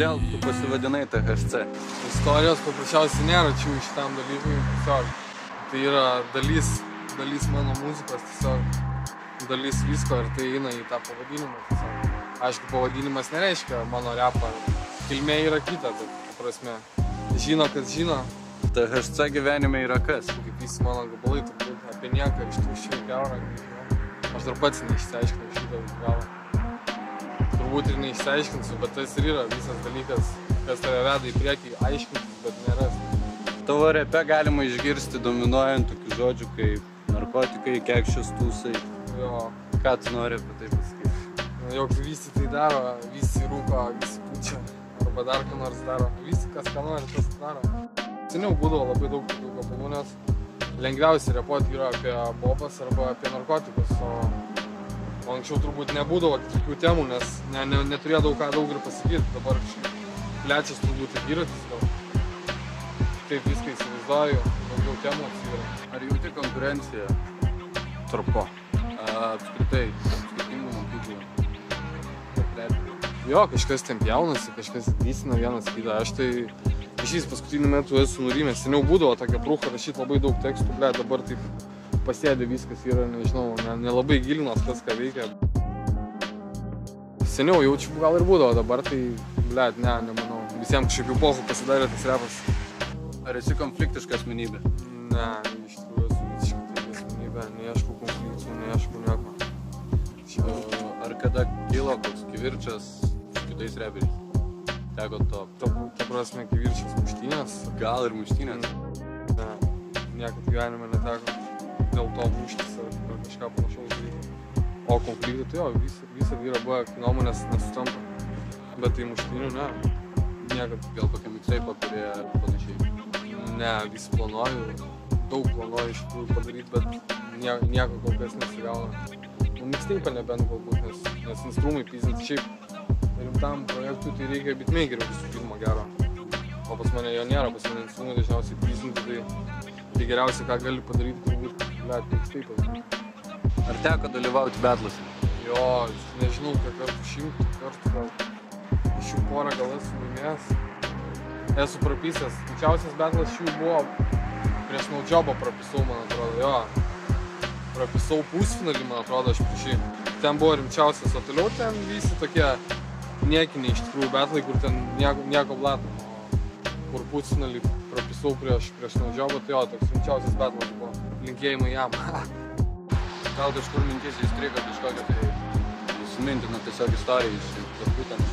Kodėl tu pasivadinai THC? Istorijos paprasčiausiai nėra čia šitam dalykui, tiesiog. Tai yra dalis mano muzikos, tiesiog dalis visko ir tai eina į tą pavadinimą. Tiesiog. Aišku, pavadinimas nereiškia mano repą. Kilmė yra kita, bet prasme. Žino, kas žino. THC gyvenime yra kas? Kaip visi mano gabalai, turbūt apie nieką iš tuščių gerą, nežinau. Aš dar pats neišsiaiškinau šitą galą. Turbūt ir neišsiaiškinsiu, bet tas ir yra visas dalykas, kas tave veda į priekį, aiškintis, bet nerasti. Tavo repe galima išgirsti dominuojant tokių žodžių kaip narkotikai, kekščios, tūsai. Jo. Ką tu nori apie tai pasakyti? Jog visi tai daro, visi rūko, visi pučia, arba dar ką nors daro. Visi, kas ką nori, tas daro. Seniau būdavo labai daug tokių gabalų, nes lengviausiai repuoti yra apie bobas arba apie narkotikus, o anksčiau turbūt nebūdavo tokių temų, nes neturėjo daug ir pasakyti. Dabar plečias turbūt ir įratis gal. Taip viską įsivaizduoju, daugiau temų atsiveria. Ar jauti konkurenciją? Tarp ko? Apskritai, skirtingų mokyklų. Jo, kažkas ten pjaunasi, kažkas dysina vienas kitą. Aš tai iš paskutiniu metu esu nurimęs. Seniau būdavo tokia prūcha rašyti labai daug tekstų, dabar taip pasėdė viskas yra, nežinau, nelabai gilinos kas ką veikia. Seniau jaučiu gal ir būdavo, dabar tai, nemanau. Visiems kažkaip jau pohu pasidarė tas repas. Ar esi konfliktiška asmenybė? Ne, iš tikrųjų esu visiškai asmenybė, neieškau konfliktų, neieškau nieko. Ar kada kilo koks kivirčas su kitais reperiais? Teko to? Ta prasme, kivirčias muštynės. Gal ir muštynės? Ne, niekad gyvenime neteko dėl to muštis ar kažką panašaus daryti. O konfliktai, tai jo, visą vyrą buvo, nuomonės nesutampa. Bet tai muštynių, ne, niekad. Gal kokią mixtape'ą kurie panašiai? Ne, vis planuoju, daug planuoju iš tikrųjų padaryti, bet nieko kol kas nesigauna. Mixtape'ą nebent galbūt, nes instrumai pizinti šiaip rimtam projektui tai reikia beatmakerio visų pirma gero. O pas mane jo nėra, pas mane instrumai dažniausiai pizinti, tai geriausia ką gali padaryti turbūt mixtape'ą. Ar teko dalyvauti battluose? Jo, nežinau, kiek kartų, 100 kartų gal. Iš jų porą gal esu laimėjęs. Esu prapisęs. Didžiausias battlas šių buvo prieš Naudžiobą prapisau, man atrodo, jo. Prapisau pusfinalį, man atrodo, aš prieš jį. Ten buvo rimčiausias, o toliau ten visi tokie niekiniai iš tikrųjų battlai, kur ten nieko blato. Kur pusfinalį prapisau prieš Naudžiobą, tai jo, toks rimčiausias battlas buvo. Linkėjimai jam. Gal kažkur mintis įstrigo kažkokią tai įsimintiną tiesiog istoriją iš būtent iš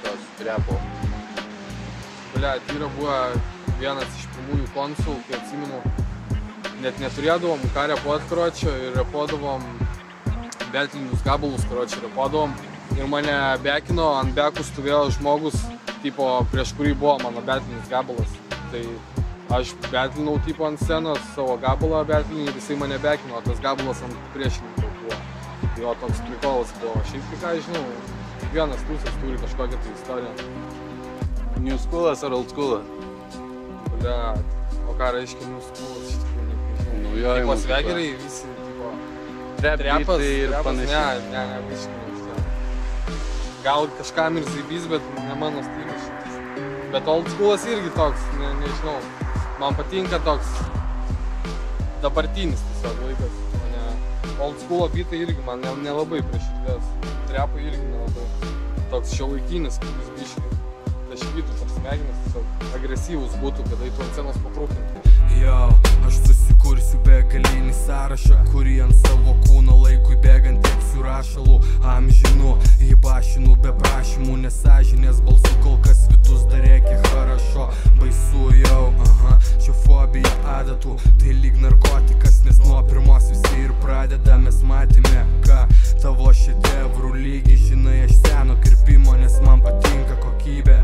tos repo? Tai yra buvo vienas iš pirmųjų konsul, kai atsimenu, net neturėdavom ką repuot, karočią, ir repuodavom betlinius gabalus, karočią, repuodavom. Ir mane bekino, ant bekų stovėjo žmogus, tipo, prieš kurį buvo mano betlinis gabalas. Tai aš betlinau tipo ant scenos savo gabalą betlinį ir jisai mane bekino, o tas gabalas ant priešininko buvo. Jo, toks prikolas buvo. Šiaip tai ką, žinau, kiekvienas pusės turi kažkokią tai istoriją. New schoolas ar old schoolas? O ką reiškia new schoolas, iš tikrųjų nežinau. Naujoji mokykla. Svegeriai visi, tipo, trepas ir panašiai. Ne, visiškai nežinau. Gal kažkam ir zaibys, bet ne mano stilius. Bet old schoolas irgi toks, nežinau. Man patinka toks dabartinis tiesiog laikas. Old school beatai irgi man nelabai prie širdies. Trepai irgi nelabai. Toks šiuolaikinis, kuris biškai taškytų tarp smegenis, tiesiog agresyvus būtų, kada eitų ant scenos patrūkinti. Jo, aš susikursiu begalinį sąrašą, kurį ant savo kūno laikui bėgant tieksiu rašalų amžinų, įbašinų be prašymų, nesažinės balsų, kol kas vidus dar reikia harašo. Baisu jau, šio fobija adatų, tai lyg narkotikas, nes nuo pirmos visi ir pradeda. Mes matėme, ką tavo šedevrų lygi, žinai, aš seno kirpimo, nes man patinka kokybė.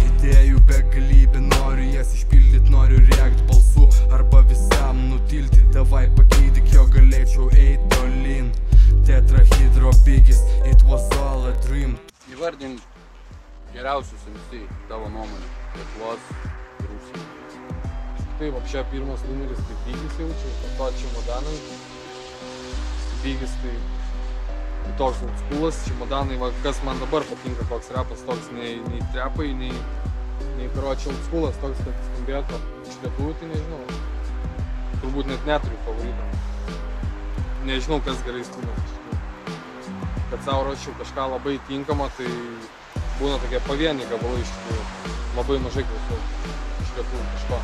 Idėjų begalybė, noriu jas išpildyti, noriu rėkt balsu arba visam nutilti. Davai pagydyk, jo galėčiau eit tolyn. Tetrahydro bigis, it was all a dream. Įvardink geriausius MC tavo nuomonę, Lietuvos ir užsienio. Taip, apšia pirmas numeris tai Bigis jaučiu, po to Čemodanas. Bigis tai toks oldschoolas, čemodanai, va, kas man dabar patinka koks repas, toks nei trepai, nei karočiai oldschoolas, toks, kad skambėtų iš lietuvių, tai nežinau. Turbūt net neturiu favorito. Nežinau, kas gerai skambėtų iš tikrųjų. Kad savo raščiau kažką labai tinkama, tai būna tokie pavieniai gabalai iš tikrųjų. Labai mažai klausau iš lietuvių kažko.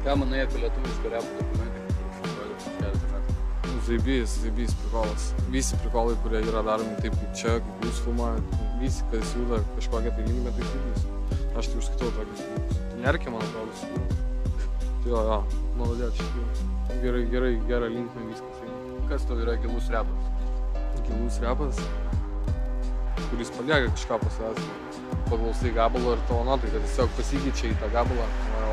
Ką manai apie lietuvišką repą dokumentai, kurį rodė keletą metų? Zaibys prikolas. Visi prikolai, kurie yra daromi taip kaip čia, kaip jūs filmuojat. Visi, kas juda kažkokią tai linkmę, tai zaibys. Aš tai užskaitau tokius dalykus. Nerkė, man atrodo, su kuriuo. Jo, maladėt, šiandien. Gerai linkmė, viskas eina. Kas tau yra gilus repas? Gilus repas, kuris palieka kažką po savęs. Paklausai gabalą ir tavo nuotaika tiesiog pasikeičia į tą gabalą,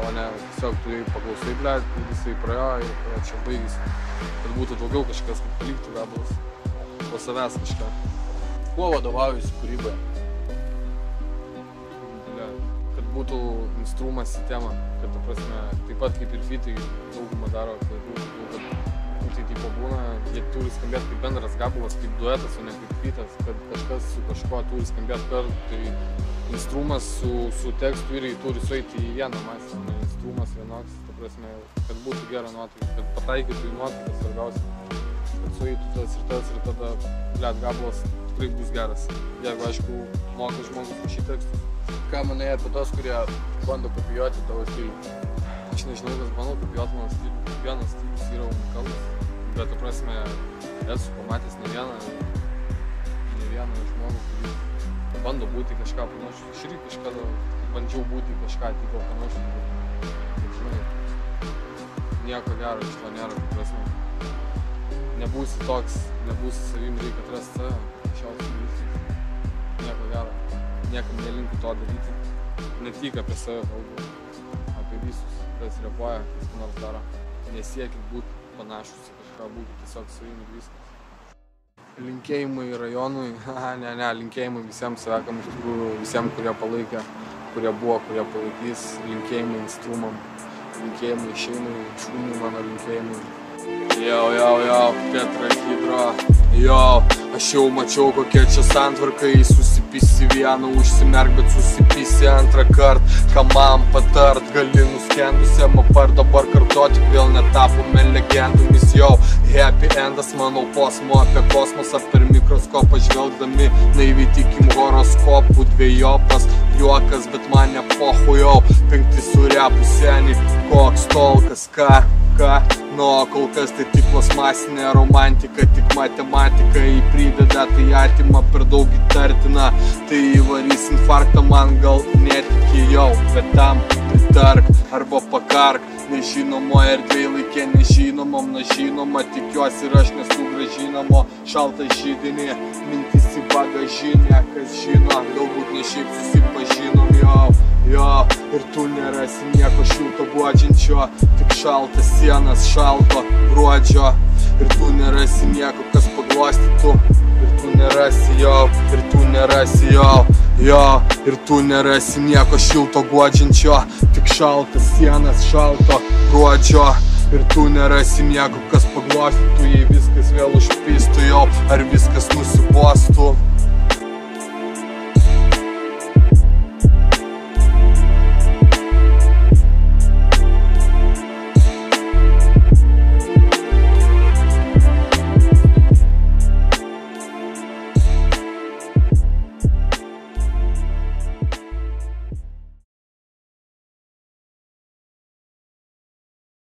o ne tiesiog tu paklausai, blėt, ir jisai praėjo ir čia baigėsi. Kad būtų daugiau kažkas, kad paliktų gabalas po savęs kažką. Kuo vadovaujasi kūryboje? Kad būtų instrumas į temą, kad ta prasme, taip pat kaip ir fitai daugumą daro, kad tai tipo būna, jie turi skambėti kaip bendras gabalas, kaip duetas, o ne kaip fitas, kad kažkas su kažko turi skambėti kartu, tai instrumas su tekstu irgi turi sueiti į vieną masę, ne instrumas vienoks, ta prasme, kad būtų gera nuotaika, kad pataikytų į nuotaiką svarbiausia, kad sueitų tas ir tada, blėt, gabalas tikrai bus geras, jeigu, aišku, moka žmogus rašyti tekstus. Ką manai apie tos, kurie bando kopijuoti tavo stilių? Aš nežinau, kas bando kopijuoti mano stilių, kiekvienas stilius yra unikalus. Bet, ta prasme, esu pamatęs ne vieną žmogų, kuris bando būti kažką panašus. Aš irgi kažkada bandžiau būti kažką tipo panašus. Bet, žinai, nieko gero iš to nėra, ta prasme. Nebūsi toks, nebūsi savim, reikia atrasti save. Šiaus dalykus. Nieko gero. Niekam nelinkiu to daryti. Ne tik apie save kalbu. Apie visus, kas repuoja, kas nors daro. Nesiekit būti panašus į kažką, būti tiesiog savim ir viskas. Linkėjimai rajonui, linkėjimai visiems svekam, iš tikrųjų visiems, kurie palaikė, kurie buvo, kurie palaikys, linkėjimai instrumam, linkėjimai šeimai, šūnui mano linkėjimai. Jau, Petra Hidro, aš jau mačiau, kokia čia santvarka, susipisi vieną, užsimerk, bet susipisi antrą kartą, ką man patart, gali nuskendusiam apart dabar kartoti, vėl netapome legendomis, happy endas, manau, posmo apie kosmosą per mikroskopą žvelgdami, naiviai tikim horoskopų, dviejopas juokas, bet man nepohujau, penkti su repu senį, koks tolkas, ką, o kol kas tai tik plasmasinė romantika, tik matematika į prideda, tai atima per daug įtartina, tai įvarys infarktą, man gal netiki bet tam pritark arba pakark, nežinomo erdvėj laikė nežinomam, žinoma, tikiuosi ir aš nesu grąžinamo, šaltą židinį, mintis į bagažinę, kas žino, galbūt ne šiaip susipažinom, ir tu nerasi nieko šilto guodžiančio, tik šaltas sienas šalto gruodžio, ir tu nerasi nieko, kas paglostytų, ir tu nerasi ir tu nerasi ir tu nerasi nieko šilto guodžiančio, tik šaltas sienas šalto gruodžio, ir tu nerasi nieko, kas paglostytų, jei viskas vėl užpistų ar viskas nusibostų.